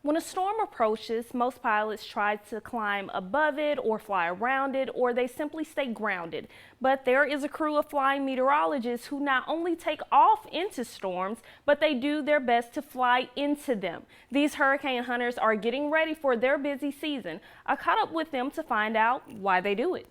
When a storm approaches, most pilots try to climb above it or fly around it, or they simply stay grounded. But there is a crew of flying meteorologists who not only take off into storms, but they do their best to fly into them. These hurricane hunters are getting ready for their busy season. I caught up with them to find out why they do it.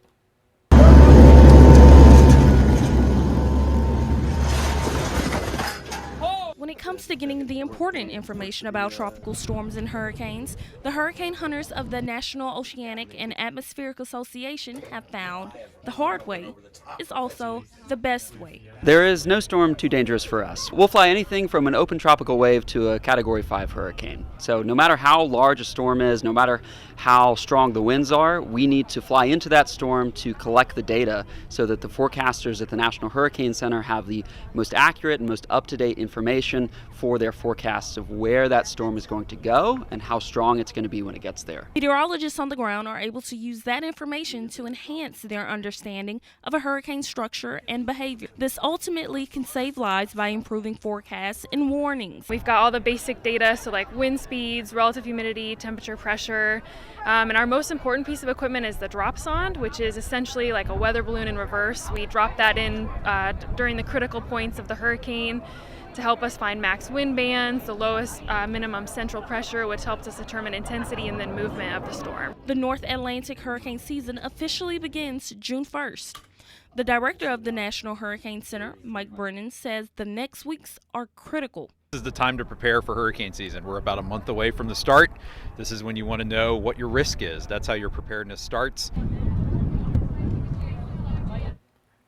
When it comes to getting the important information about tropical storms and hurricanes, the hurricane hunters of the National Oceanic and Atmospheric Association have found the hard way is also the best way. There is no storm too dangerous for us. We'll fly anything from an open tropical wave to a Category 5 hurricane. So no matter how large a storm is, no matter how strong the winds are, we need to fly into that storm to collect the data so that the forecasters at the National Hurricane Center have the most accurate and most up-to-date information for their forecasts of where that storm is going to go and how strong it's going to be when it gets there. Meteorologists on the ground are able to use that information to enhance their understanding of a hurricane structure and behavior. This ultimately can save lives by improving forecasts and warnings. We've got all the basic data, so like wind speeds, relative humidity, temperature, pressure, and our most important piece of equipment is the drop sonde, which is essentially like a weather balloon in reverse. We drop that in during the critical points of the hurricane to help us find max wind bands, the lowest minimum central pressure, which helps us determine intensity and then movement of the storm. The North Atlantic hurricane season officially begins June 1st. The director of the National Hurricane Center, Mike Brennan, says the next weeks are critical. This is the time to prepare for hurricane season. We're about a month away from the start. This is when you want to know what your risk is. That's how your preparedness starts.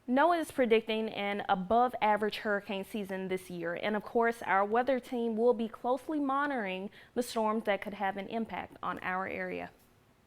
NOAA is predicting an above average hurricane season this year, and of course our weather team will be closely monitoring the storms that could have an impact on our area.